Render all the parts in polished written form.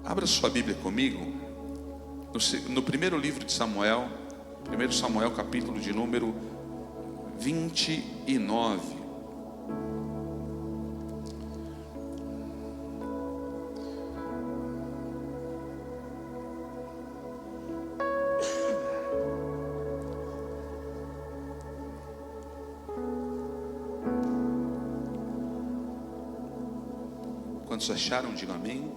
Abra sua Bíblia comigo no primeiro livro de Samuel, 1 Samuel, capítulo de número 29. Quantos acharam, digam amém.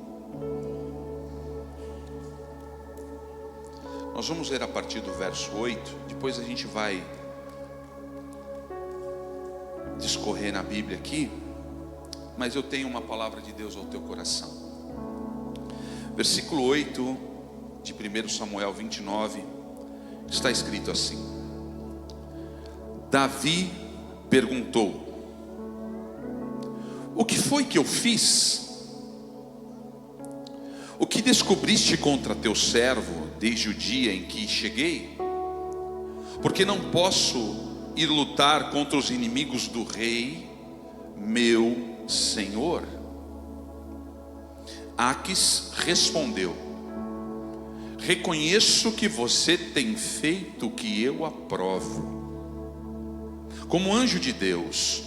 Nós vamos ler a partir do verso 8, depois a gente vai discorrer na Bíblia aqui, mas eu tenho uma palavra de Deus ao teu coração. Versículo 8 de 1 Samuel 29, está escrito assim: Davi perguntou: o que foi que eu fiz? O que descobriste contra teu servo desde o dia em que cheguei? Porque não posso ir lutar contra os inimigos do rei, meu senhor. Aques respondeu: reconheço que você tem feito o que eu aprovo. Como anjo de Deus,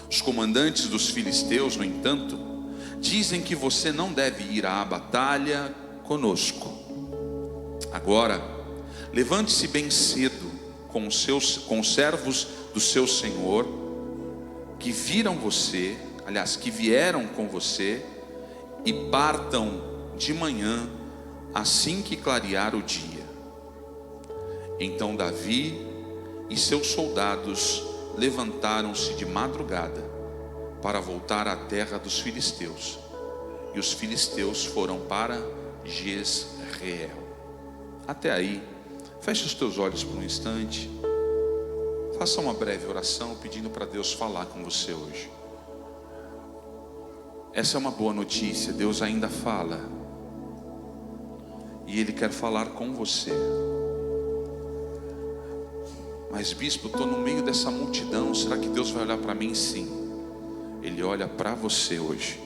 os comandantes dos filisteus, no entanto, dizem que você não deve ir à batalha conosco. Agora, levante-se bem cedo com os servos do seu senhor, que vieram com você, e partam de manhã, assim que clarear o dia. Então Davi e seus soldados levantaram-se de madrugada para voltar à terra dos filisteus, e os filisteus foram para Jezreel. Até aí, feche os teus olhos por um instante, faça uma breve oração pedindo para Deus falar com você hoje. Essa é uma boa notícia, Deus ainda fala, e Ele quer falar com você. Mas bispo, estou no meio dessa multidão, será que Deus vai olhar para mim? Sim, Ele olha para você hoje,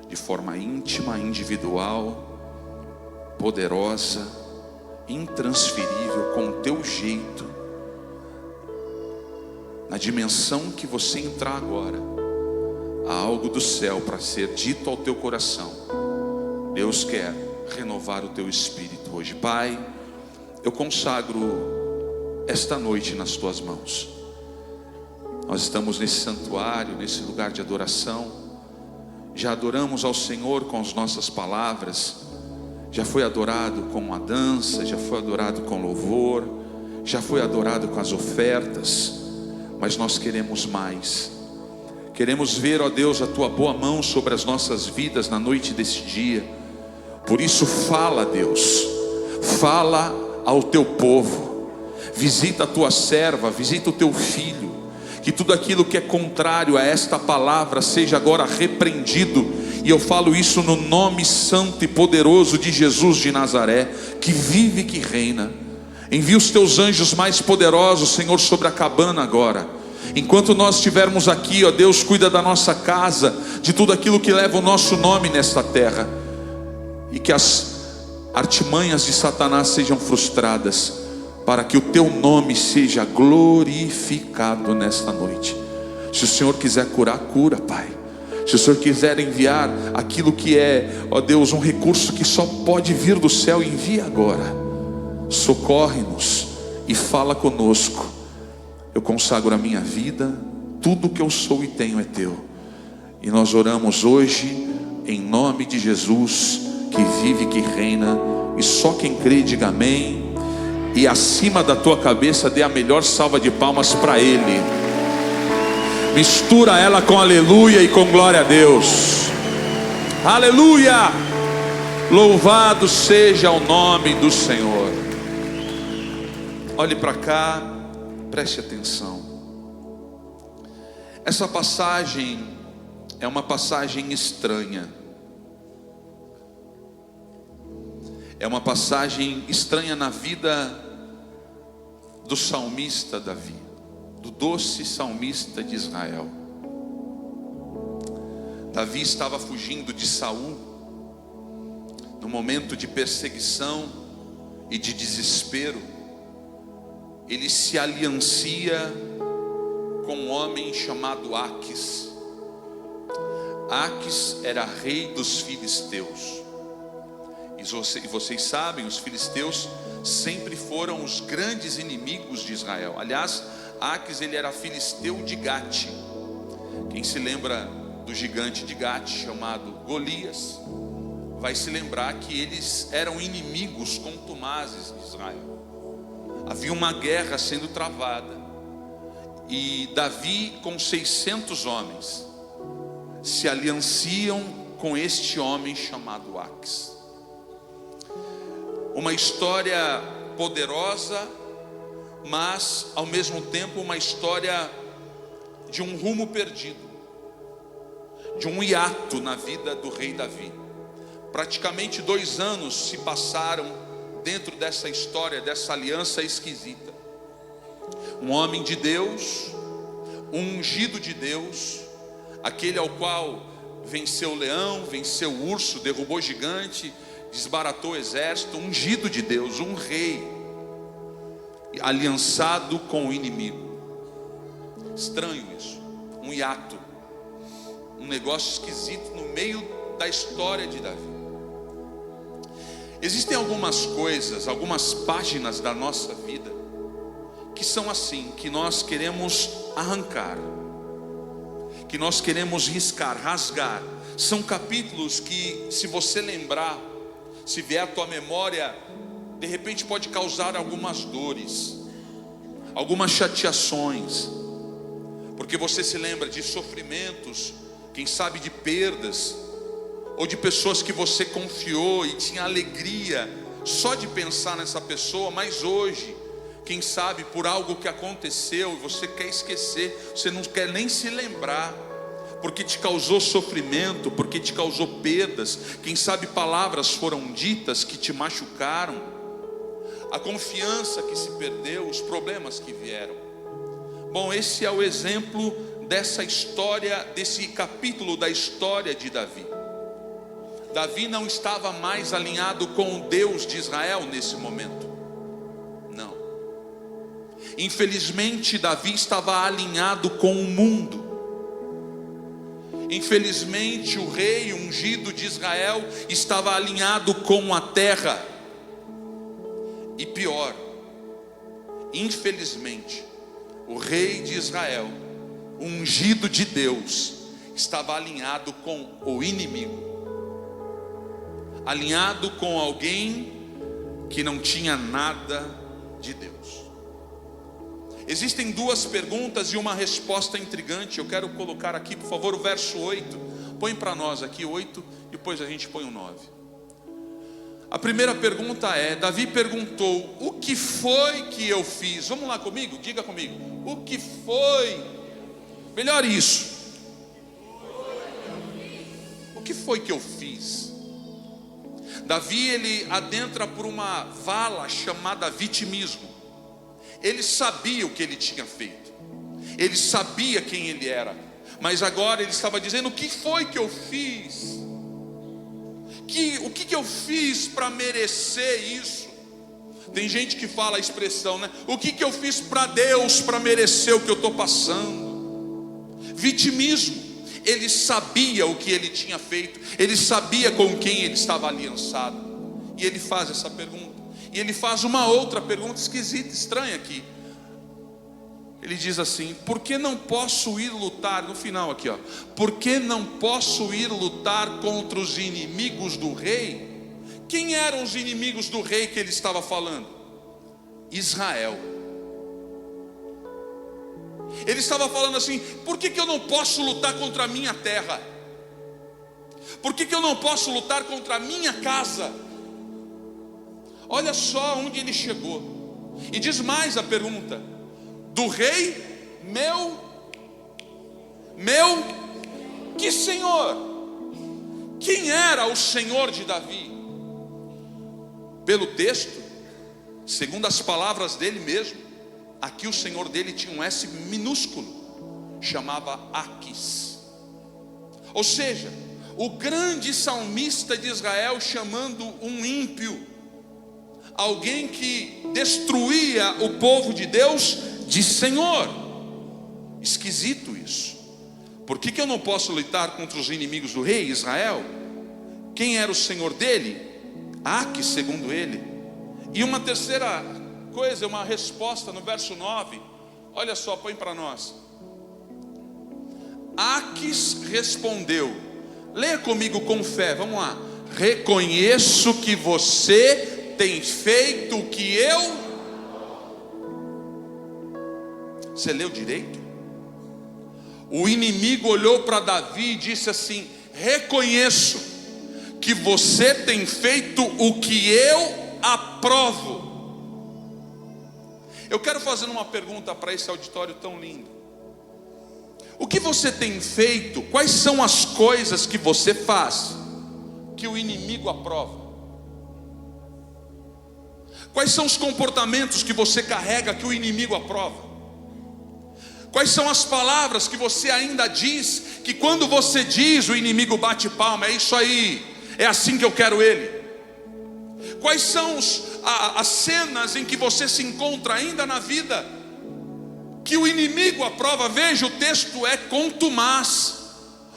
de forma íntima, individual, poderosa, intransferível, com o teu jeito, na dimensão que você entrar agora. Há algo do céu para ser dito ao teu coração. Deus quer renovar o teu espírito hoje. Pai, eu consagro esta noite nas tuas mãos. Nós estamos nesse santuário, nesse lugar de adoração. Já adoramos ao Senhor com as nossas palavras, já foi adorado com a dança, já foi adorado com louvor, já foi adorado com as ofertas, mas nós queremos mais. Queremos ver, ó Deus, a tua boa mão sobre as nossas vidas na noite desse dia. Por isso fala, Deus, fala ao teu povo, visita a tua serva, visita o teu filho, que tudo aquilo que é contrário a esta palavra seja agora repreendido. E eu falo isso no nome santo e poderoso de Jesus de Nazaré, que vive e que reina. Envia os teus anjos mais poderosos, Senhor, sobre a cabana agora. Enquanto nós estivermos aqui, ó Deus, cuida da nossa casa, de tudo aquilo que leva o nosso nome nesta terra, e que as artimanhas de Satanás sejam frustradas, para que o teu nome seja glorificado nesta noite. Se o Senhor quiser curar, cura, Pai. Se o Senhor quiser enviar aquilo que é, ó Deus, um recurso que só pode vir do céu, envia agora. Socorre-nos e fala conosco. Eu consagro a minha vida, tudo que eu sou e tenho é teu. E nós oramos hoje em nome de Jesus, que vive e que reina. E só quem crê diga amém. E acima da tua cabeça dê a melhor salva de palmas para Ele. Mistura ela com aleluia e com glória a Deus. Aleluia! Louvado seja o nome do Senhor. Olhe para cá, preste atenção. Essa passagem é uma passagem estranha. É uma passagem estranha na vida do salmista Davi, do doce salmista de Israel. Davi estava fugindo de Saul, no momento de perseguição e de desespero, ele se aliancia com um homem chamado Aques. Aques era rei dos filisteus. E vocês sabem, os filisteus sempre foram os grandes inimigos de Israel. Aliás, Aques, ele era filisteu de Gate. Quem se lembra do gigante de Gate chamado Golias, vai se lembrar que eles eram inimigos contumazes de Israel. Havia uma guerra sendo travada, e Davi com 600 homens se alianciam com este homem chamado Aques. Uma história poderosa, mas ao mesmo tempo uma história de um rumo perdido, de um hiato na vida do rei Davi. Praticamente 2 anos se passaram dentro dessa história, dessa aliança esquisita. Um homem de Deus, um ungido de Deus, aquele ao qual venceu o leão, venceu o urso, derrubou o gigante, desbaratou o exército, ungido de Deus, um rei, aliançado com o inimigo. Estranho isso, um hiato, um negócio esquisito no meio da história de Davi. Existem algumas coisas, algumas páginas da nossa vida que são assim, que nós queremos arrancar, que nós queremos riscar, rasgar. São capítulos que, se você lembrar, se vier à tua memória, de repente pode causar algumas dores, algumas chateações, porque você se lembra de sofrimentos, quem sabe de perdas, ou de pessoas que você confiou e tinha alegria só de pensar nessa pessoa, mas hoje, quem sabe por algo que aconteceu, você quer esquecer, você não quer nem se lembrar, porque te causou sofrimento, porque te causou perdas, quem sabe palavras foram ditas que te machucaram, a confiança que se perdeu, os problemas que vieram. Bom, esse é o exemplo dessa história, desse capítulo da história de Davi. Davi não estava mais alinhado com o Deus de Israel nesse momento, não. Infelizmente, Davi estava alinhado com o mundo. Infelizmente, o rei ungido de Israel estava alinhado com a terra. E pior, infelizmente, o rei de Israel, ungido de Deus, estava alinhado com o inimigo, alinhado com alguém que não tinha nada de Deus. Existem 2 perguntas e uma resposta intrigante. Eu quero colocar aqui, por favor, o verso 8. Põe para nós aqui 8, depois a gente põe o 9. A primeira pergunta é: Davi perguntou, o que foi que eu fiz? Vamos lá comigo, diga comigo, o que foi? Melhor isso. O que foi que eu fiz? Davi, ele adentra por uma vala chamada vitimismo. Ele sabia o que ele tinha feito, ele sabia quem ele era, mas agora ele estava dizendo: o que foi que eu fiz? O que eu fiz para merecer isso? Tem gente que fala a expressão, né? O que eu fiz para Deus para merecer o que eu estou passando? Vitimismo. Ele sabia o que ele tinha feito, ele sabia com quem ele estava aliançado, e ele faz essa pergunta. E ele faz uma outra pergunta esquisita, estranha aqui. Ele diz assim: por que não posso ir lutar? No final aqui, ó. Por que não posso ir lutar contra os inimigos do rei? Quem eram os inimigos do rei que ele estava falando? Israel. Ele estava falando assim: por que eu não posso lutar contra a minha terra? Por que eu não posso lutar contra a minha casa? Olha só onde ele chegou. E diz mais a pergunta: do rei meu, que senhor? Quem era o senhor de Davi? Pelo texto, segundo as palavras dele mesmo, aqui o senhor dele tinha um S minúsculo, chamava Aques. Ou seja, o grande salmista de Israel chamando um ímpio, alguém que destruía o povo de Deus, de Senhor. Esquisito isso. Por que eu não posso lutar contra os inimigos do rei Israel? Quem era o senhor dele? Aque, segundo ele. E uma terceira coisa, uma resposta no verso 9. Olha só, põe para nós. Aques respondeu, leia comigo com fé, vamos lá. Reconheço que você tem feito o que eu... Você leu direito? O inimigo olhou para Davi e disse assim: reconheço que você tem feito o que eu aprovo. Eu quero fazer uma pergunta para esse auditório tão lindo. O que você tem feito? Quais são as coisas que você faz que o inimigo aprova? Quais são os comportamentos que você carrega que o inimigo aprova? Quais são as palavras que você ainda diz, que quando você diz o inimigo bate palma? É isso aí, é assim que eu quero ele. Quais são as cenas em que você se encontra ainda na vida que o inimigo aprova? Veja, o texto é contumaz,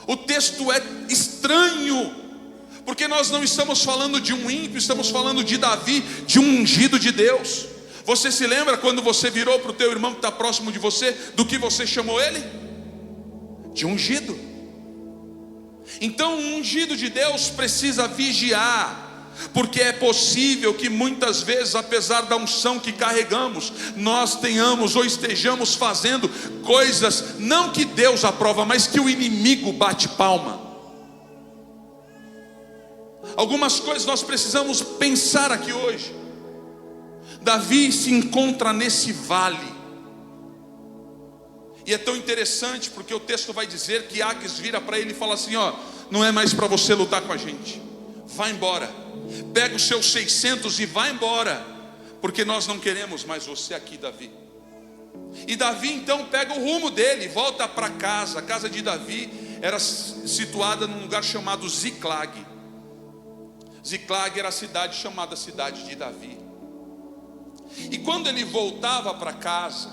o texto é estranho, porque nós não estamos falando de um ímpio, estamos falando de Davi, de um ungido de Deus. Você se lembra quando você virou para o teu irmão que está próximo de você, do que você chamou ele? De ungido. Então, um ungido de Deus precisa vigiar, porque é possível que muitas vezes, apesar da unção que carregamos, nós tenhamos ou estejamos fazendo coisas, não que Deus aprova, mas que o inimigo bate palma. Algumas coisas nós precisamos pensar aqui hoje. Davi se encontra nesse vale, e é tão interessante porque o texto vai dizer que Aques vira para ele e fala assim: ó, não é mais para você lutar com a gente, vai embora, pega os seus 600 e vai embora, porque nós não queremos mais você aqui, Davi. E Davi então pega o rumo dele, volta para casa. A casa de Davi era situada num lugar chamado Ziclag. Ziclag era a cidade chamada cidade de Davi. E quando ele voltava para casa,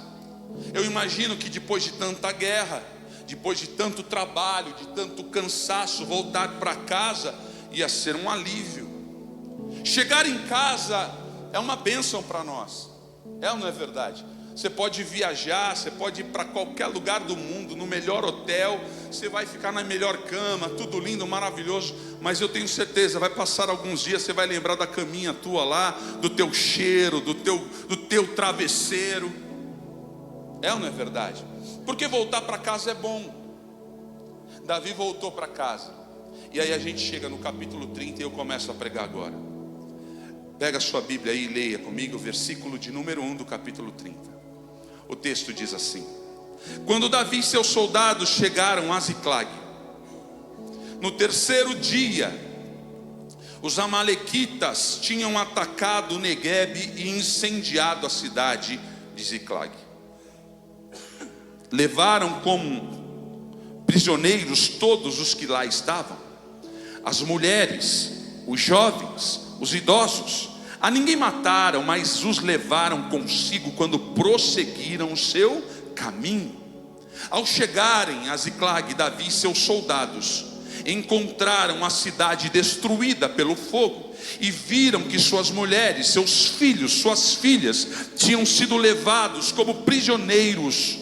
eu imagino que depois de tanta guerra, depois de tanto trabalho, de tanto cansaço, voltar para casa ia ser um alívio. Chegar em casa é uma bênção para nós, é ou não é verdade? Você pode viajar, você pode ir para qualquer lugar do mundo, no melhor hotel, você vai ficar na melhor cama, tudo lindo, maravilhoso, mas eu tenho certeza, vai passar alguns dias, você vai lembrar da caminha tua lá, do teu cheiro, do teu travesseiro. É ou não é verdade? Porque voltar para casa é bom. Davi voltou para casa, e aí a gente chega no capítulo 30 e eu começo a pregar agora. Pega a sua Bíblia aí e leia comigo o versículo de número 1 do capítulo 30. O texto diz assim: quando Davi e seus soldados chegaram a Ziclag, no terceiro dia, os amalequitas tinham atacado Neguebe e incendiado a cidade de Ziclag. Levaram como prisioneiros todos os que lá estavam, as mulheres, os jovens, os idosos. A ninguém mataram, mas os levaram consigo quando prosseguiram o seu caminho. Ao chegarem a Ziclag, Davi e seus soldados encontraram a cidade destruída pelo fogo, e viram que suas mulheres, seus filhos, suas filhas tinham sido levados como prisioneiros.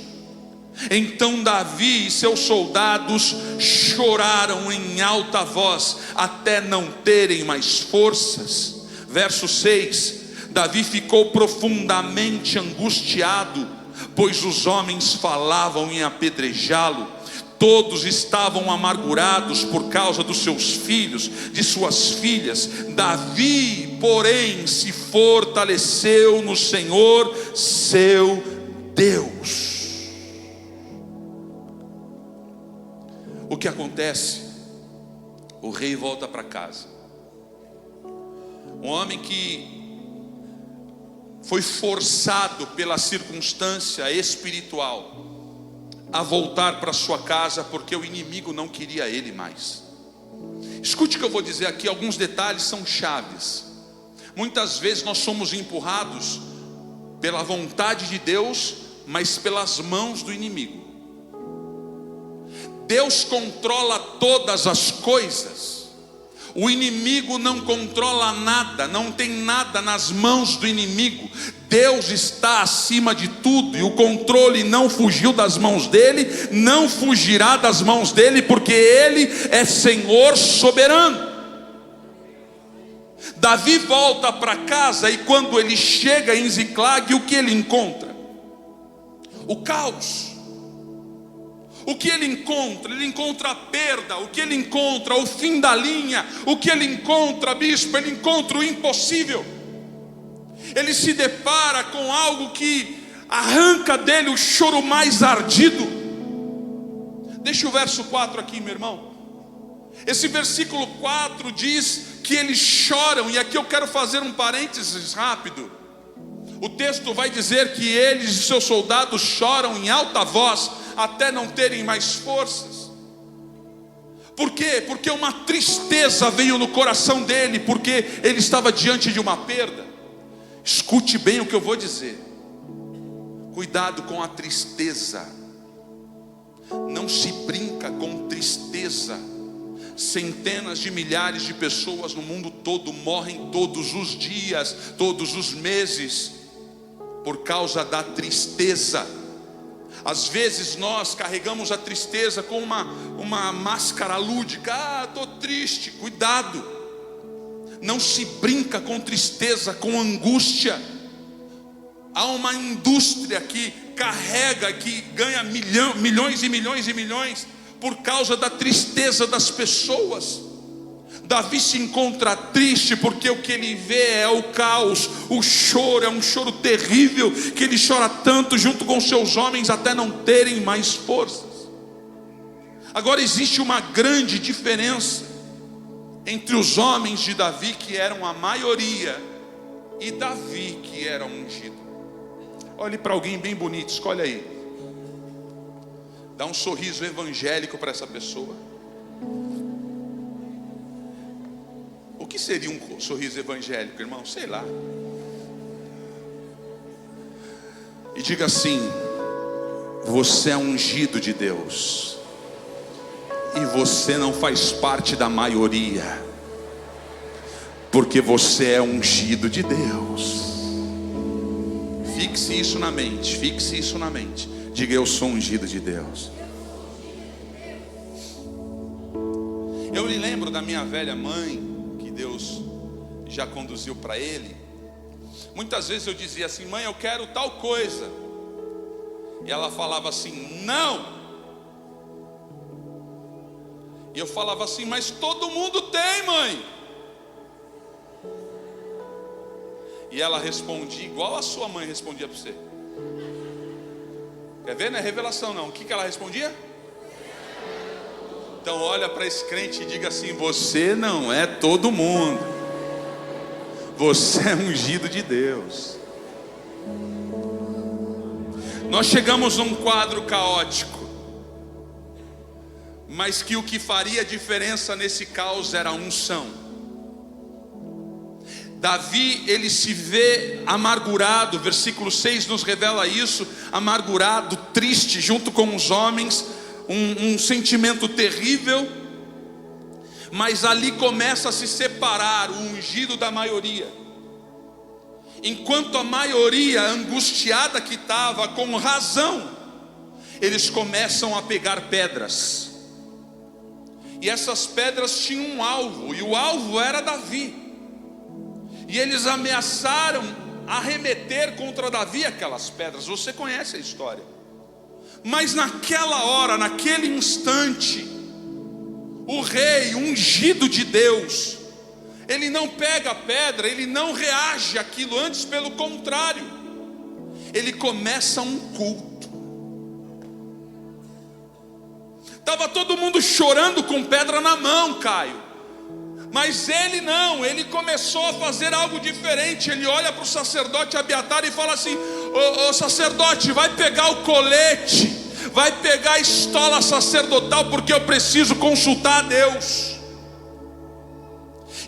Então Davi e seus soldados choraram em alta voz, até não terem mais forças. Verso 6, Davi ficou profundamente angustiado, pois os homens falavam em apedrejá-lo. Todos estavam amargurados por causa dos seus filhos, de suas filhas. Davi, porém, se fortaleceu no Senhor, seu Deus. O que acontece? O rei volta para casa. Um homem que foi forçado pela circunstância espiritual a voltar para sua casa, porque o inimigo não queria ele mais. Escute o que eu vou dizer aqui, alguns detalhes são chaves. Muitas vezes nós somos empurrados pela vontade de Deus, mas pelas mãos do inimigo. Deus controla todas as coisas. O inimigo não controla nada, não tem nada nas mãos do inimigo. Deus está acima de tudo, e o controle não fugiu das mãos dele, não fugirá das mãos dele, porque ele é Senhor soberano. Davi volta para casa, e quando ele chega em Ziclag, o que ele encontra? O caos. O que ele encontra? Ele encontra a perda. O que ele encontra? O fim da linha. O que ele encontra, bispo? Ele encontra o impossível. Ele se depara com algo que arranca dele o choro mais ardido. Deixa o verso 4 aqui, meu irmão. Esse versículo 4 diz que eles choram, e aqui eu quero fazer um parênteses rápido. O texto vai dizer que eles e seus soldados choram em alta voz, até não terem mais forças. Por quê? Porque uma tristeza veio no coração dele, porque ele estava diante de uma perda. Escute bem o que eu vou dizer. Cuidado com a tristeza. Não se brinca com tristeza. Centenas de milhares de pessoas no mundo todo morrem todos os dias, todos os meses, por causa da tristeza. Às vezes nós carregamos a tristeza com uma máscara lúdica. Estou triste. Cuidado. Não se brinca com tristeza, com angústia. Há uma indústria que carrega, que ganha milhões e milhões e milhões por causa da tristeza das pessoas. Davi se encontra triste porque o que ele vê é o caos, o choro, é um choro terrível, que ele chora tanto junto com seus homens até não terem mais forças. Agora existe uma grande diferença entre os homens de Davi, que eram a maioria, e Davi, que era ungido. Olhe para alguém bem bonito, escolhe aí. Dá um sorriso evangélico para essa pessoa. O que seria um sorriso evangélico, irmão? Sei lá. E diga assim: você é ungido de Deus, e você não faz parte da maioria, porque você é ungido de Deus. Fixe isso na mente, fixe isso na mente. Diga: eu sou ungido de Deus. Eu me lembro da minha velha mãe, que Deus já conduziu para ele. Muitas vezes eu dizia assim: mãe, eu quero tal coisa. E ela falava assim: não. E eu falava assim: mas todo mundo tem, mãe. E ela respondia igual a sua mãe respondia para você. Quer ver? Não é revelação não. O que ela respondia? Então olha para esse crente e diga assim: você não é todo mundo. Você é ungido de Deus. Nós chegamos num quadro caótico, mas que o que faria diferença nesse caos era a unção. Davi, ele se vê amargurado, versículo 6 nos revela isso, amargurado, triste, junto com os homens, um sentimento terrível, mas ali começa a se separar o ungido da maioria. Enquanto a maioria angustiada que estava, com razão, eles começam a pegar pedras, e essas pedras tinham um alvo, e o alvo era Davi. E eles ameaçaram arremeter contra Davi aquelas pedras. Você conhece a história. Mas naquela hora, naquele instante, o rei ungido de Deus, ele não pega a pedra, ele não reage àquilo, antes pelo contrário, ele começa um culto. Estava todo mundo chorando com pedra na mão, Caio. Mas ele não, ele começou a fazer algo diferente. Ele olha para o sacerdote Abiatar e fala assim: ô sacerdote, vai pegar o colete, vai pegar a estola sacerdotal, porque eu preciso consultar a Deus.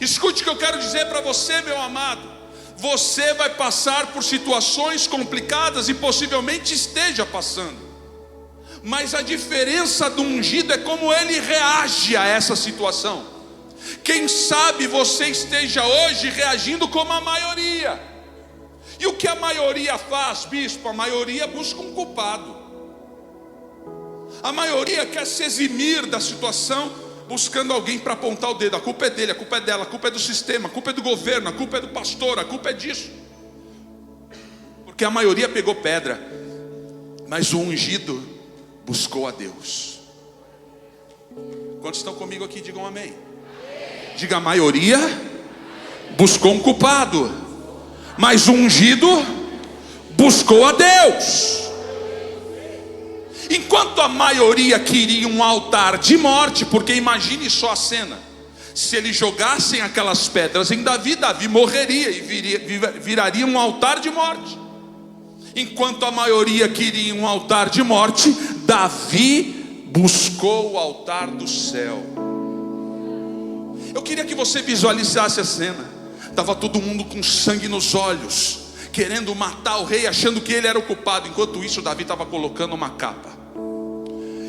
Escute o que eu quero dizer para você, meu amado. Você vai passar por situações complicadas e possivelmente esteja passando. Mas a diferença do ungido é como ele reage a essa situação. Quem sabe você esteja hoje reagindo como a maioria. E o que a maioria faz, bispo? A maioria busca um culpado. A maioria quer se eximir da situação, buscando alguém para apontar o dedo. A culpa é dele, a culpa é dela, a culpa é do sistema, a culpa é do governo, a culpa é do pastor, a culpa é disso. Porque a maioria pegou pedra, mas o ungido buscou a Deus. Quantos estão comigo aqui? Digam amém. Diga: a maioria buscou um culpado, mas o ungido buscou a Deus. Enquanto a maioria queria um altar de morte, porque imagine só a cena: se eles jogassem aquelas pedras em Davi, Davi morreria e viraria um altar de morte. Enquanto a maioria queria um altar de morte, Davi buscou o altar do céu. Eu queria que você visualizasse a cena. Estava todo mundo com sangue nos olhos, querendo matar o rei, achando que ele era o culpado. Enquanto isso, Davi estava colocando uma capa.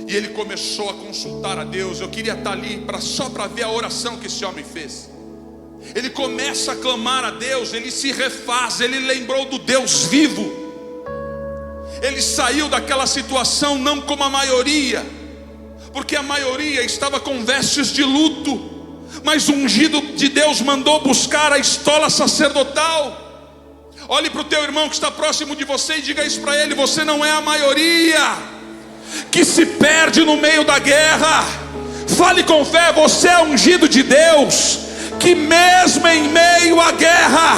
E ele começou a consultar a Deus. Eu queria estar ali só para ver a oração que esse homem fez. Ele começa a clamar a Deus, ele se refaz, ele lembrou do Deus vivo. Ele saiu daquela situação não como a maioria, porque a maioria estava com vestes de luto. Mas o ungido de Deus mandou buscar a estola sacerdotal. Olhe para o teu irmão que está próximo de você e diga isso para ele: você não é a maioria que se perde no meio da guerra. Fale com fé: você é ungido de Deus, que mesmo em meio à guerra,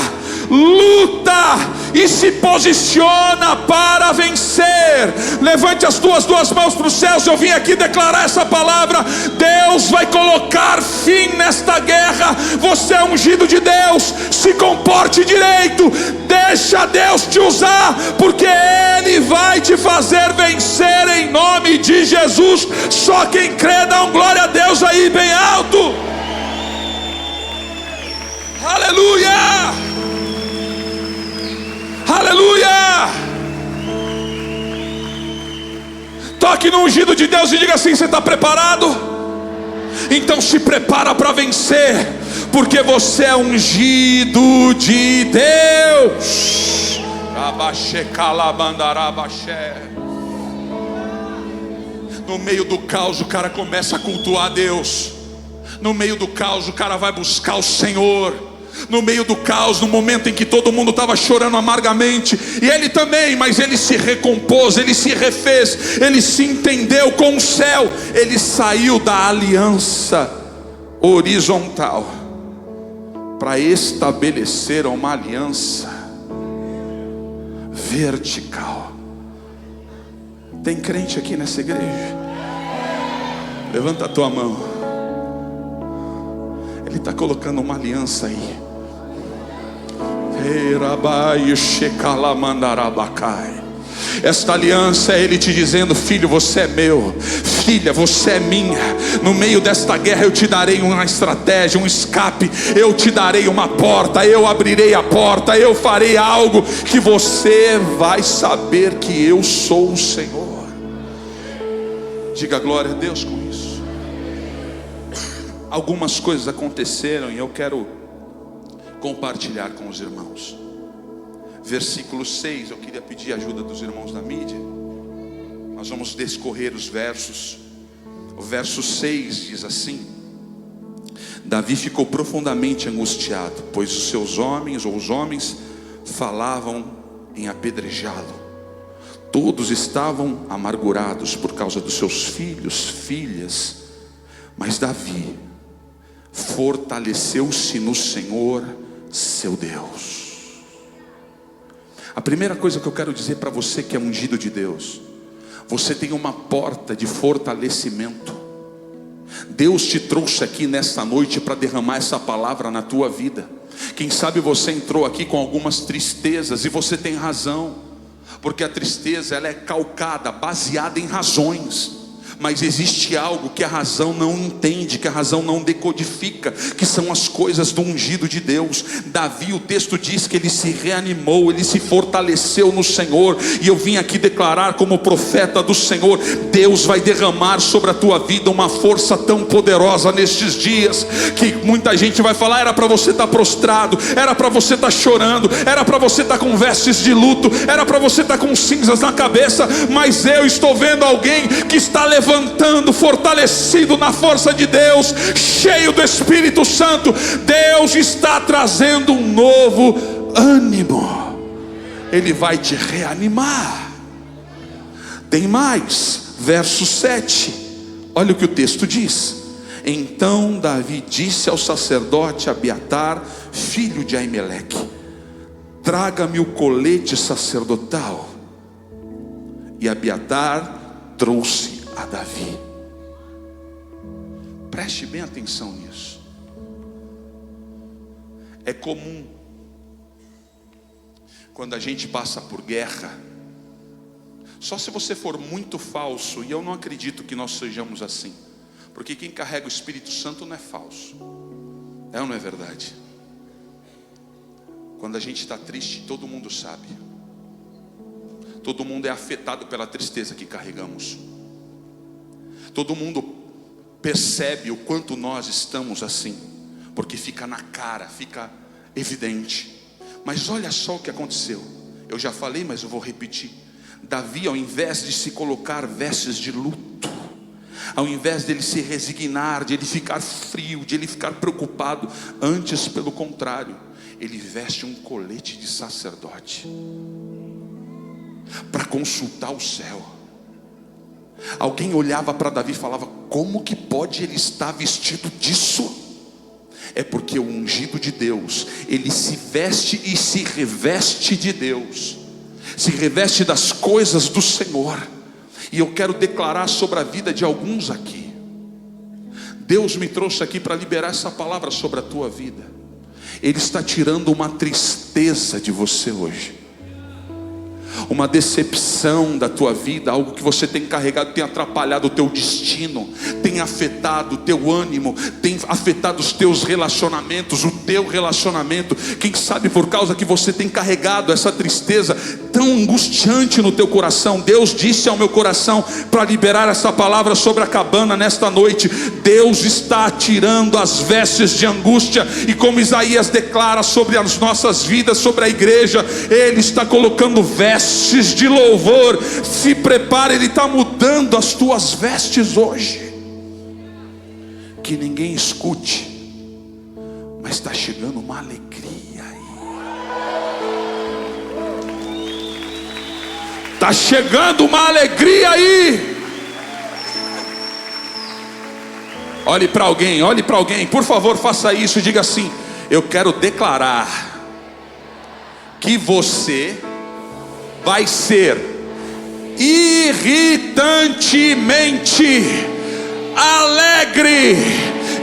luta e se posiciona para vencer. Levante as tuas duas mãos para os céus. Eu vim aqui declarar essa palavra: Deus vai colocar fim nesta guerra. Você é ungido de Deus, se comporte direito, deixa Deus te usar, porque Ele vai te fazer vencer em nome de Jesus. Só quem crê dá um glória a Deus aí bem alto. Aleluia! Aleluia! Toque no ungido de Deus e diga assim: você está preparado? Então se prepara para vencer, porque você é ungido de Deus. No meio do caos o cara começa a cultuar a Deus. No meio do caos o cara vai buscar o Senhor. No meio do caos, no momento em que todo mundo estava chorando amargamente, e ele também, mas ele se recompôs, ele se refez, ele se entendeu com o céu. Ele saiu da aliança horizontal para estabelecer uma aliança vertical. Tem crente aqui nessa igreja? Levanta a tua mão. Ele está colocando uma aliança aí. Esta aliança é Ele te dizendo: filho, você é meu, filha, você é minha. No meio desta guerra eu te darei uma estratégia, um escape. Eu te darei uma porta, eu abrirei a porta, eu farei algo que você vai saber que eu sou o Senhor. Diga glória a Deus com isso. Algumas coisas aconteceram e eu quero compartilhar com os irmãos. Versículo 6, eu queria pedir a ajuda dos irmãos da mídia. Nós vamos descorrer os versos. O verso 6 diz assim: Davi ficou profundamente angustiado, pois os seus homens, ou os homens, falavam em apedrejá-lo. Todos estavam amargurados por causa dos seus filhos, filhas. Mas Davi fortaleceu-se no Senhor, seu Deus. A primeira coisa que eu quero dizer para você que é ungido de Deus: você tem uma porta de fortalecimento. Deus te trouxe aqui nesta noite para derramar essa palavra na tua vida. Quem sabe você entrou aqui com algumas tristezas, e você tem razão, porque a tristeza ela é calcada, baseada em razões. Mas existe algo que a razão não entende, que a razão não decodifica, que são as coisas do ungido de Deus. Davi, o texto diz que ele se reanimou, ele se fortaleceu no Senhor. E eu vim aqui declarar como profeta do Senhor: Deus vai derramar sobre a tua vida uma força tão poderosa nestes dias, que muita gente vai falar: era para você estar prostrado, era para você estar chorando, era para você estar com vestes de luto, era para você estar com cinzas na cabeça. Mas eu estou vendo alguém que está levantando, fortalecido na força de Deus, cheio do Espírito Santo. Deus está trazendo um novo ânimo. Ele vai te reanimar. Tem mais, verso 7. Olha o que o texto diz: então Davi disse ao sacerdote Abiatar, filho de Aimeleque: traga-me o colete sacerdotal. E Abiatar trouxe a Davi. Preste bem atenção nisso. É comum, quando a gente passa por guerra, só se você for muito falso, e eu não acredito que nós sejamos assim, porque quem carrega o Espírito Santo não é falso. É ou não é verdade? Quando a gente está triste, todo mundo sabe. Todo mundo é afetado pela tristeza que carregamos. Todo mundo percebe o quanto nós estamos assim, porque fica na cara, fica evidente. Mas olha só o que aconteceu. Eu já falei, mas eu vou repetir. Davi, ao invés de se colocar vestes de luto, ao invés dele se resignar, de ele ficar frio, de ele ficar preocupado, antes, pelo contrário, ele veste um colete de sacerdote para consultar o céu. Alguém olhava para Davi e falava: como que pode ele estar vestido disso? É porque o ungido de Deus, ele se veste e se reveste de Deus, se reveste das coisas do Senhor. E eu quero declarar sobre a vida de alguns aqui. Deus me trouxe aqui para liberar essa palavra sobre a tua vida. Ele está tirando uma tristeza de você hoje, uma decepção da tua vida, algo que você tem carregado, tem atrapalhado o teu destino, tem afetado o teu ânimo, tem afetado os teus relacionamentos, o teu relacionamento. Quem sabe por causa que você tem carregado essa tristeza tão angustiante no teu coração. Deus disse ao meu coração para liberar essa palavra sobre a cabana nesta noite. Deus está tirando as vestes de angústia, e como Isaías declara sobre as nossas vidas, sobre a igreja, Ele está colocando vestes de louvor. Se prepara, Ele está mudando as tuas vestes hoje. Que ninguém escute, mas está chegando uma alegria aí. Está chegando uma alegria aí. Olhe para alguém, por favor, faça isso e diga assim: eu quero declarar que você vai ser irritantemente alegre,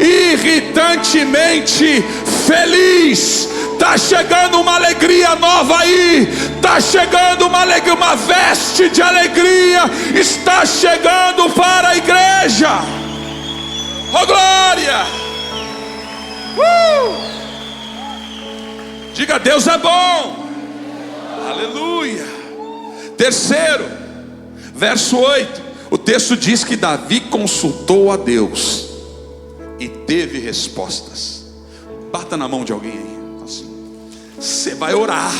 irritantemente feliz. Está chegando uma alegria nova aí. Está chegando uma alegria, uma veste de alegria está chegando para a igreja. Oh glória! Diga: Deus é bom. Aleluia. Terceiro, verso 8, o texto diz que Davi consultou a Deus e teve respostas. Bata na mão de alguém aí, assim. Você vai orar,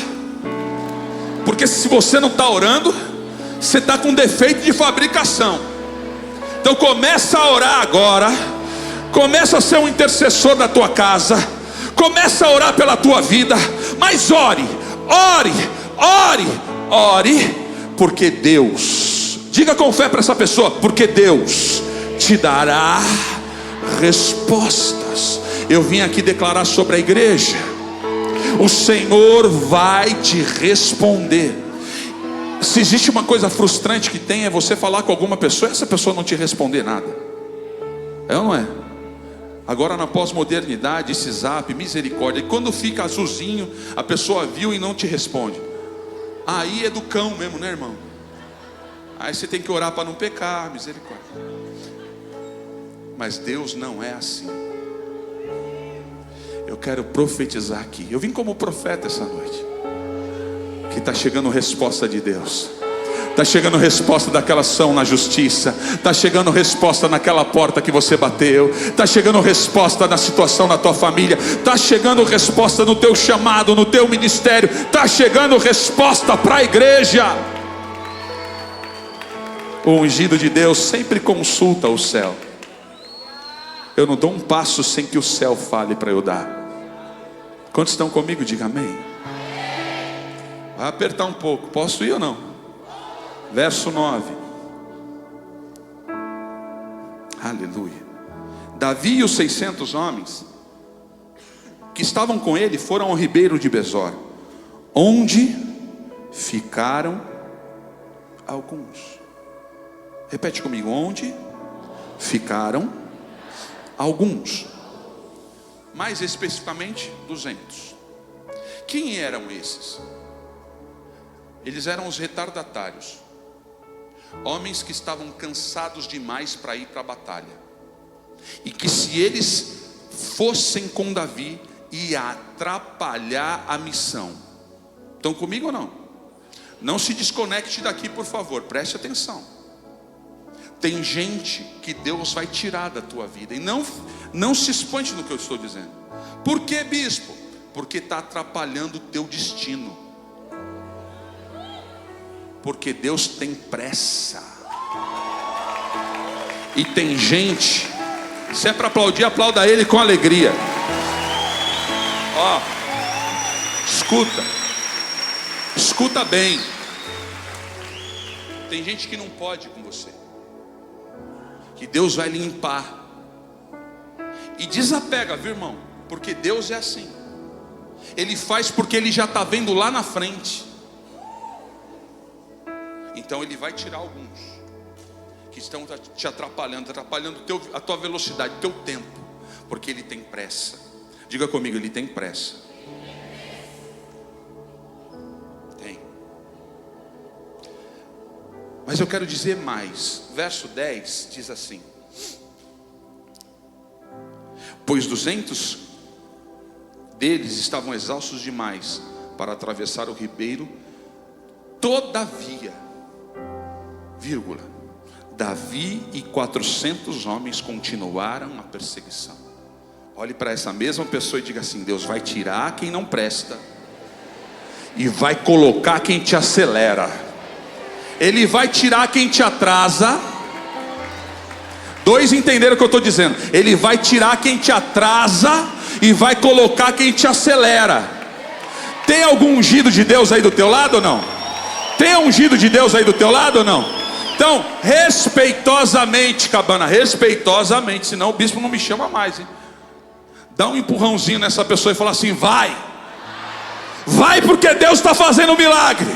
porque se você não está orando, você está com defeito de fabricação. Então começa a orar agora. Começa a ser um intercessor da tua casa. Começa a orar pela tua vida. Mas ore, porque Deus, diga com fé para essa pessoa, porque Deus te dará respostas. Eu vim aqui declarar sobre a igreja: o Senhor vai te responder. Se existe uma coisa frustrante que tem, é você falar com alguma pessoa e essa pessoa não te responder nada. É ou não é? Agora na pós-modernidade, esse zap, misericórdia. E quando fica azulzinho, a pessoa viu e não te responde. Aí é do cão mesmo, né, irmão? Aí você tem que orar para não pecar, misericórdia. Mas Deus não é assim. Eu quero profetizar aqui. Eu vim como profeta essa noite. Que está chegando resposta de Deus. Está chegando resposta daquela ação na justiça. Está chegando resposta naquela porta que você bateu. Está chegando resposta na situação na tua família. Está chegando resposta no teu chamado, no teu ministério. Está chegando resposta para a igreja. O ungido de Deus sempre consulta o céu. Eu não dou um passo sem que o céu fale para eu dar. Quantos estão comigo? Diga amém. Vai apertar um pouco. Posso ir ou não? Verso 9. Aleluia. Davi e os 600 homens que estavam com ele foram ao ribeiro de Besor, onde ficaram alguns. Repete comigo. Onde ficaram alguns. Mais especificamente 200. Quem eram esses? Eles eram os retardatários. Homens que estavam cansados demais para ir para a batalha. E que se eles fossem com Davi, ia atrapalhar a missão. Estão comigo ou não? Não se desconecte daqui, por favor, preste atenção. Tem gente que Deus vai tirar da tua vida. E não se espante no que eu estou dizendo. Por que, bispo? Porque está atrapalhando o teu destino. Porque Deus tem pressa. E tem gente, se é para aplaudir, aplauda Ele com alegria. Ó, escuta bem. Tem gente que não pode com você, que Deus vai limpar. E desapega, viu, irmão? Porque Deus é assim. Ele faz porque Ele já está vendo lá na frente. Então Ele vai tirar alguns que estão te atrapalhando a tua velocidade, o teu tempo, porque Ele tem pressa. Diga comigo, Ele tem pressa. Tem. Mas eu quero dizer mais. Verso 10 diz assim: pois 200 deles estavam exaustos demais para atravessar o ribeiro. Todavia, Davi e 400 homens continuaram a perseguição. Olhe para essa mesma pessoa e diga assim: Deus vai tirar quem não presta e vai colocar quem te acelera. Ele vai tirar quem te atrasa. Dois entenderam o que eu estou dizendo? Ele vai tirar quem te atrasa e vai colocar quem te acelera. Tem algum ungido de Deus aí do teu lado ou não? Tem ungido de Deus aí do teu lado ou não? Então, respeitosamente, cabana, respeitosamente, senão o bispo não me chama mais, hein? Dá um empurrãozinho nessa pessoa e fala assim: vai, vai, porque Deus está fazendo um milagre.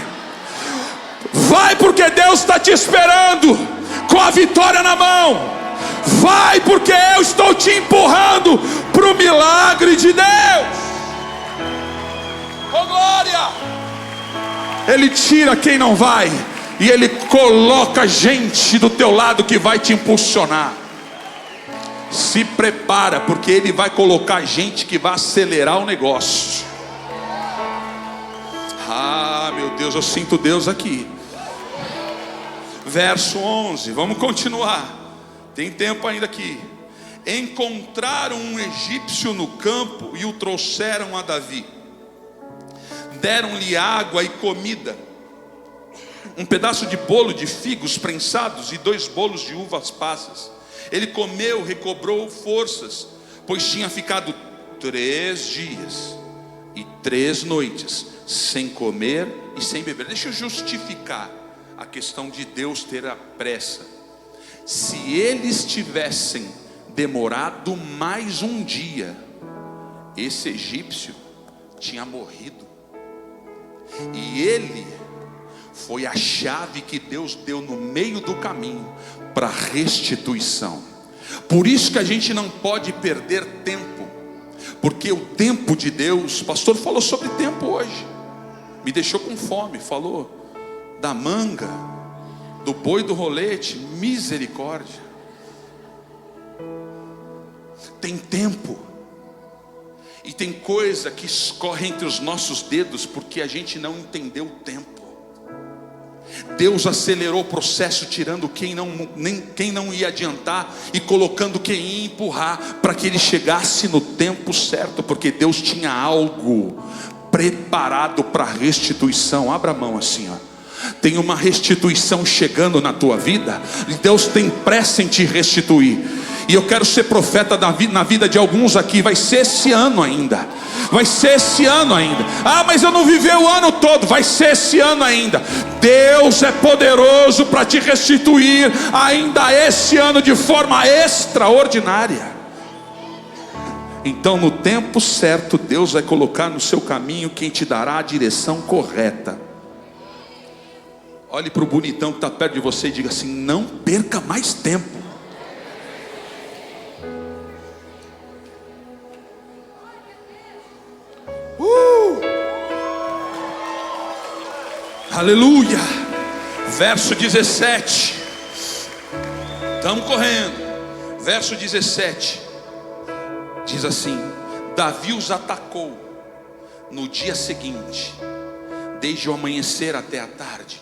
Vai, porque Deus está te esperando com a vitória na mão. Vai, porque eu estou te empurrando para o milagre de Deus. Oh glória! Ele tira quem não vai e Ele coloca gente do teu lado que vai te impulsionar. Se prepara, porque Ele vai colocar gente que vai acelerar o negócio. Ah, meu Deus, eu sinto Deus aqui. Verso 11, vamos continuar. Tem tempo ainda aqui. Encontraram um egípcio no campo e o trouxeram a Davi. Deram-lhe água e comida, um pedaço de bolo de figos prensados e 2 bolos de uvas passas. Ele comeu, recobrou forças, pois tinha ficado 3 dias e 3 noites sem comer e sem beber. Deixa eu justificar a questão de Deus ter a pressa. Se eles tivessem demorado mais um dia, esse egípcio tinha morrido. E ele foi a chave que Deus deu no meio do caminho para restituição. Por isso que a gente não pode perder tempo, porque o tempo de Deus, o pastor falou sobre tempo hoje, me deixou com fome, falou da manga, do boi do rolete, misericórdia. tem tempo. E tem coisa que escorre entre os nossos dedos porque a gente não entendeu o tempo. Deus acelerou o processo, tirando quem não ia adiantar e colocando quem ia empurrar, para que ele chegasse no tempo certo, porque Deus tinha algo preparado para restituição. Abra a mão assim, ó. Tem uma restituição chegando na tua vida. Deus tem pressa em te restituir. E eu quero ser profeta na vida de alguns aqui. Vai ser esse ano ainda. Vai ser esse ano ainda. Ah, mas eu não vivi o ano todo. Vai ser esse ano ainda. Deus é poderoso para te restituir ainda esse ano de forma extraordinária. Então, no tempo certo, Deus vai colocar no seu caminho quem te dará a direção correta. Olhe para o bonitão que está perto de você e diga assim: não perca mais tempo. Aleluia. Verso 17. Estamos correndo. Verso 17 diz assim: Davi os atacou no dia seguinte, desde o amanhecer até a tarde,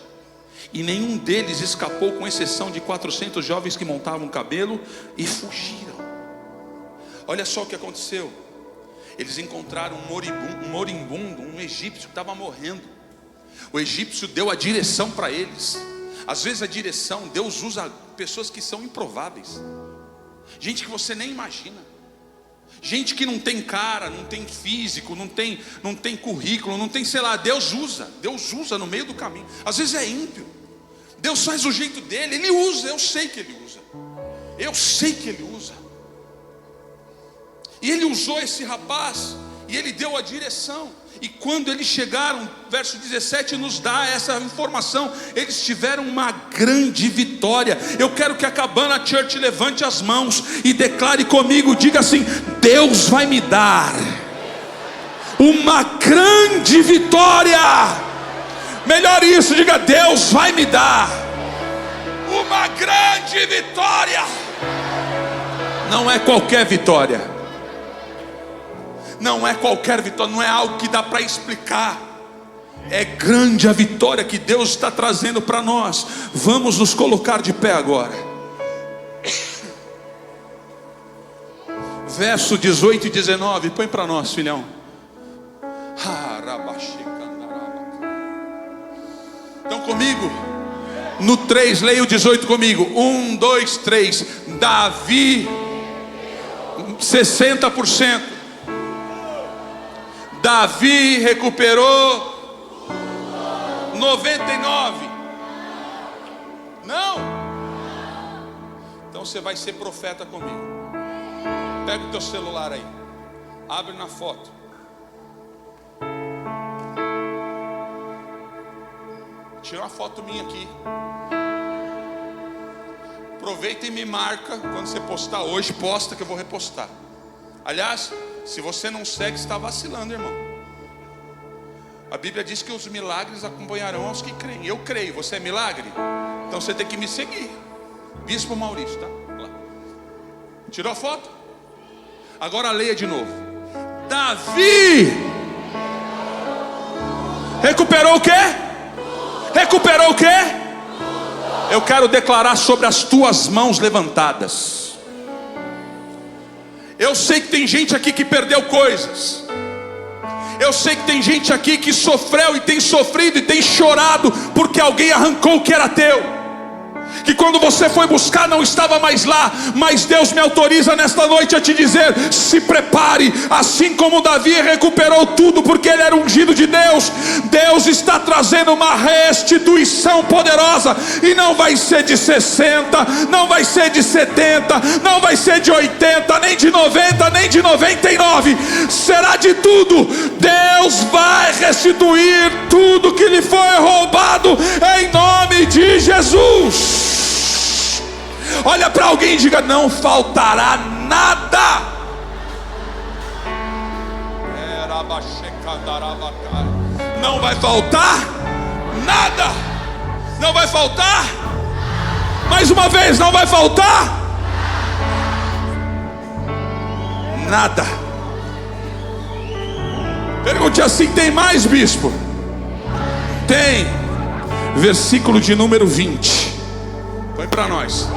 e nenhum deles escapou, com exceção de 400 jovens que montavam cabelo e fugiram. Olha só o que aconteceu. Eles encontraram um moribundo, um egípcio que estava morrendo. O egípcio deu a direção para eles. Às vezes a direção, Deus usa pessoas que são improváveis, gente que você nem imagina, gente que não tem cara, não tem físico, não tem currículo, não tem, sei lá. Deus usa no meio do caminho. Às vezes é ímpio, Deus faz o jeito dele, Ele usa. Eu sei que Ele usa. E Ele usou esse rapaz, e Ele deu a direção. E quando eles chegaram, verso 17 nos dá essa informação: eles tiveram uma grande vitória. Eu quero que a Cabana Church levante as mãos e declare comigo, diga assim: Deus vai me dar uma grande vitória. Melhor isso, diga: Deus vai me dar uma grande vitória. Não é qualquer vitória. Não é qualquer vitória, não é algo que dá para explicar. É grande a vitória que Deus está trazendo para nós. Vamos nos colocar de pé agora. Verso 18 e 19, põe para nós, filhão. Então comigo, no 3, leia o 18 comigo. 1, 2, 3. Davi 60%. Davi recuperou 99. Não. Então você vai ser profeta comigo. Pega o teu celular aí, abre na foto. Tira uma foto minha aqui. Aproveita e me marca. Quando você postar hoje, posta que eu vou repostar. Aliás, se você não segue, está vacilando, irmão. A Bíblia diz que os milagres acompanharão aos que creem. Eu creio, você é milagre? Então você tem que me seguir. Bispo Maurício, tá? Lá. Tirou a foto? Agora leia de novo. Davi recuperou o quê? Recuperou o quê? Eu quero declarar sobre as tuas mãos levantadas. Eu sei que tem gente aqui que perdeu coisas. Eu sei que tem gente aqui que sofreu e tem sofrido e tem chorado porque alguém arrancou o que era teu. Que quando você foi buscar não estava mais lá. Mas Deus me autoriza nesta noite a te dizer: se prepare. Assim como Davi recuperou tudo porque ele era ungido de Deus, Deus está trazendo uma restituição poderosa. E não vai ser de 60, não vai ser de 70, não vai ser de 80, nem de 90, nem de 99. Será de tudo. Deus vai restituir tudo que lhe foi roubado, em nome de Jesus. Olha para alguém e diga: não faltará nada. Não vai faltar nada. Não vai faltar. Mais uma vez, não vai faltar. nada. Pergunte assim: tem mais, bispo? Tem. Versículo de número 20. Põe para nós.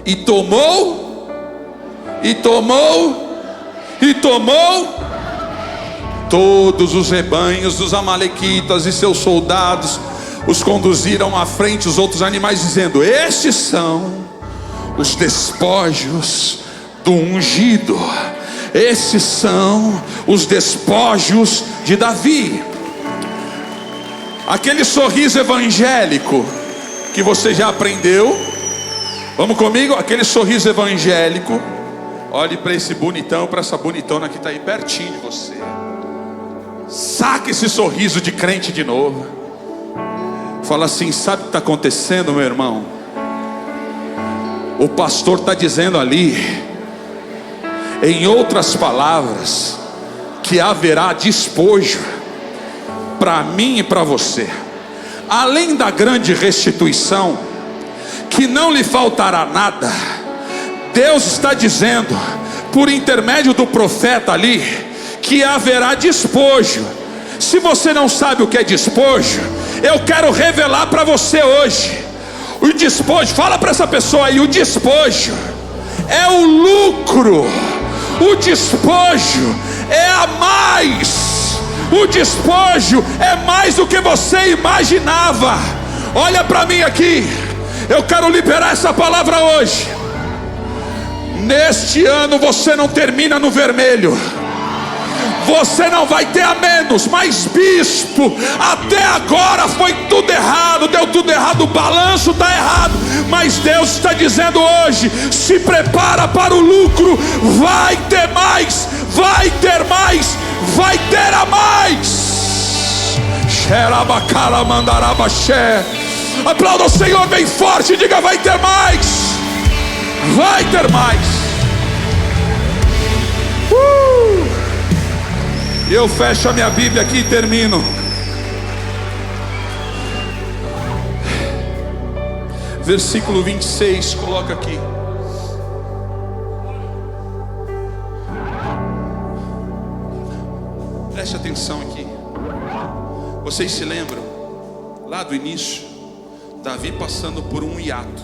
E tomou todos os rebanhos dos amalequitas e seus soldados, os conduziram à frente os outros animais, dizendo: estes são os despojos do ungido, esses são os despojos de Davi. Aquele sorriso evangélico que você já aprendeu, vamos comigo? Aquele sorriso evangélico. Olhe para esse bonitão, para essa bonitona que está aí pertinho de você. Saca esse sorriso de crente de novo. Fala assim: sabe o que está acontecendo, meu irmão? O pastor está dizendo ali, em outras palavras, que haverá despojo para mim e para você. Além da grande restituição, que não lhe faltará nada. Deus está dizendo, por intermédio do profeta ali, que haverá despojo. Se você não sabe o que é despojo, eu quero revelar para você hoje. O despojo, fala para essa pessoa aí: o despojo é o lucro, o despojo é a mais, o despojo é mais do que você imaginava. Olha para mim aqui, eu quero liberar essa palavra hoje. Neste ano você não termina no vermelho, você não vai ter a menos. Mas bispo, até agora foi tudo errado, deu tudo errado, o balanço está errado. Mas Deus está dizendo hoje: se prepara para o lucro, vai ter mais, vai ter mais, vai ter a mais. Aplauda o Senhor bem forte e diga: vai ter mais, vai ter mais. Eu fecho a minha Bíblia aqui e termino. Versículo 26, coloca aqui. Preste atenção aqui. Vocês se lembram, lá do início, Davi passando por um hiato,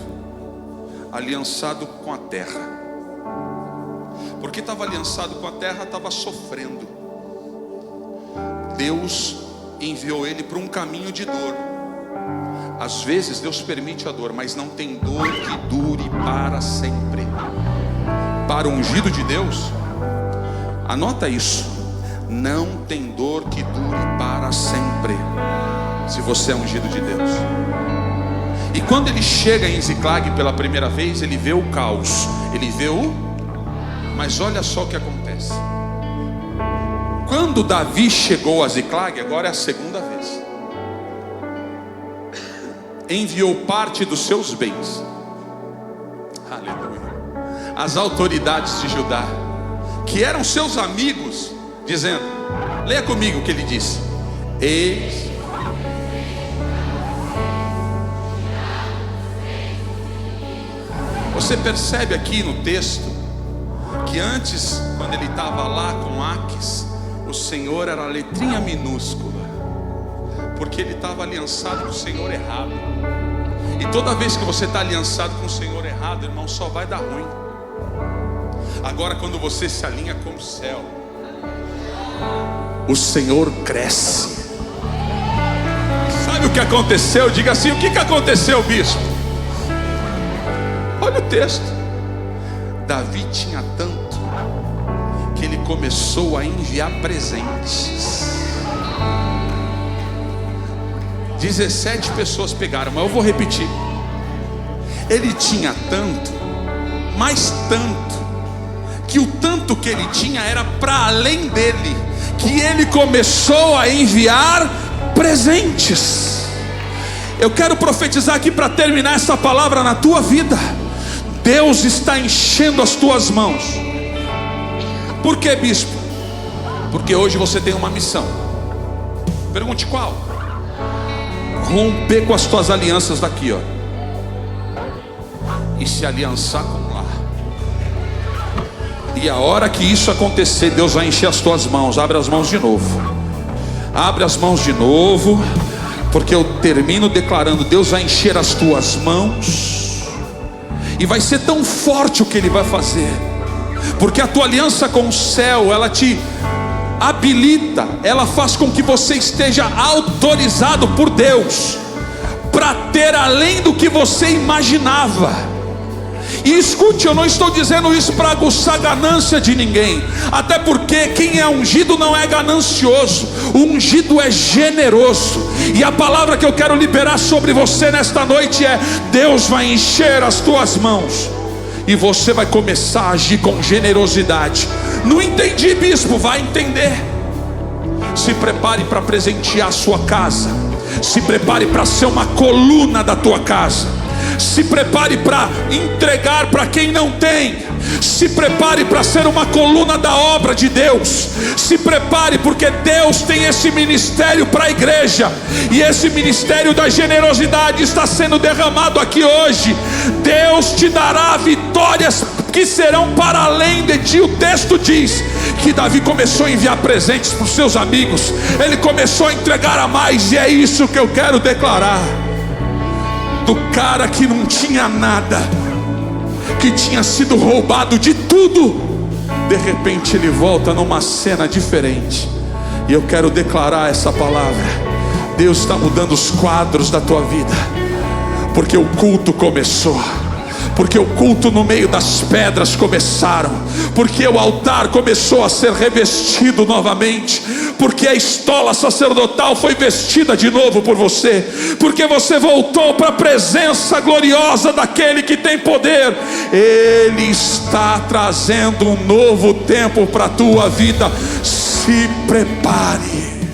aliançado com a terra. Porque estava aliançado com a terra, estava sofrendo. Deus enviou ele para um caminho de dor. Às vezes Deus permite a dor, mas não tem dor que dure para sempre. Para o ungido de Deus, anota isso: não tem dor que dure para sempre, se você é ungido de Deus. E quando ele chega em Ziclag pela primeira vez, ele vê o caos, ele vê mas olha só o que acontece. Quando Davi chegou a Ziclag, agora é a segunda vez, enviou parte dos seus bens, aleluia, às autoridades de Judá, que eram seus amigos, dizendo, leia comigo o que ele disse: eis. Você percebe aqui no texto que antes, quando ele estava lá com Aques, o Senhor era a letrinha minúscula, porque ele estava aliançado com o Senhor errado. E toda vez que você está aliançado com o Senhor errado, irmão, só vai dar ruim. Agora, quando você se alinha com o céu, o Senhor cresce. Sabe o que aconteceu? Diga assim: o que aconteceu, bispo? Olha o texto. Davi tinha tanto que ele começou a enviar presentes. 17 pessoas pegaram, mas eu vou repetir. Ele tinha tanto, mas tanto, que o tanto que ele tinha era para além dele, que ele começou a enviar presentes. Eu quero profetizar aqui para terminar essa palavra na tua vida. Deus está enchendo as tuas mãos. Por que, bispo? Porque hoje você tem uma missão. Pergunte qual? Romper com as tuas alianças daqui, ó, e se aliançar com lá. E a hora que isso acontecer, Deus vai encher as tuas mãos. Abre as mãos de novo. Abre as mãos de novo, porque eu termino declarando: Deus vai encher as tuas mãos. E vai ser tão forte o que Ele vai fazer, porque a tua aliança com o céu, ela te habilita, ela faz com que você esteja autorizado por Deus para ter além do que você imaginava. E escute, eu não estou dizendo isso para aguçar a ganância de ninguém, até porque quem é ungido não é ganancioso, o ungido é generoso. E a palavra que eu quero liberar sobre você nesta noite é: Deus vai encher as tuas mãos, e você vai começar a agir com generosidade. Não entendi, bispo? Vai entender. Se prepare para presentear a sua casa. Se prepare para ser uma coluna da tua casa. Se prepare para entregar para quem não tem. Se prepare para ser uma coluna da obra de Deus. Se prepare, porque Deus tem esse ministério para a igreja, e esse ministério da generosidade está sendo derramado aqui hoje. Deus te dará vitórias que serão para além de ti. O texto diz que Davi começou a enviar presentes para os seus amigos. Ele começou a entregar a mais, e é isso que eu quero declarar. Do cara que não tinha nada, que tinha sido roubado de tudo, de repente ele volta numa cena diferente. E eu quero declarar essa palavra: Deus está mudando os quadros da tua vida, porque o culto começou, porque o culto no meio das pedras começaram, porque o altar começou a ser revestido novamente, porque a estola sacerdotal foi vestida de novo por você, porque você voltou para a presença gloriosa daquele que tem poder. Ele está trazendo um novo tempo para a tua vida. Se prepare.